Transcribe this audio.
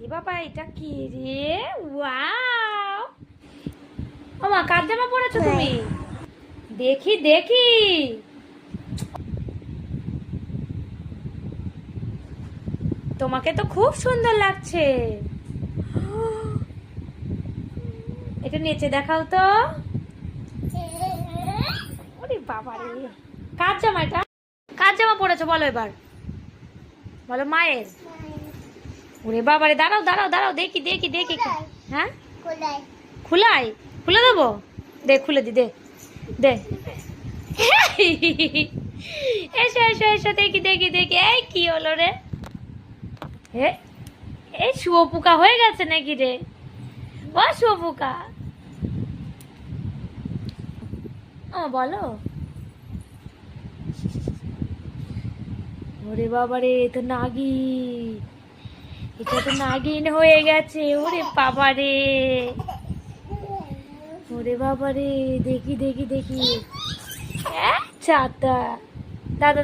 এ বাবা এটা কি রে? ওয়াও! ওমা কার জামা পরেছো তুমি? দেখি দেখি। তোমাকে তো খুব সুন্দর লাগছে। এটা নিচে দেখাও তো। ওরে বাবা রে, কার জামা এটা? কার জামা পরেছো বলো এবার, বলো। মায়ের? ওরে বাবা রে, দাঁড়াও দাঁড়াও দাঁড়াও, দেখি দেখি দেখি। হ্যাঁ খুলাই, খুলে দেবো? দে খুলে দি, দে দে। এসো এসো এসো, দেখি দেখি দেখি। এই কি হলো রে? এই শুয়োপোকা হয়ে গেছে নাকি রে? ও শুয়োপোকা, ও বলো। ওরে বাবা রে, তো নাগিন, এটা তো নাগিন হয়ে গেছে। ওরে বাবা রে, ওরে বাবা রে, দেখি দেখি দেখি। ছাতা, দাদা।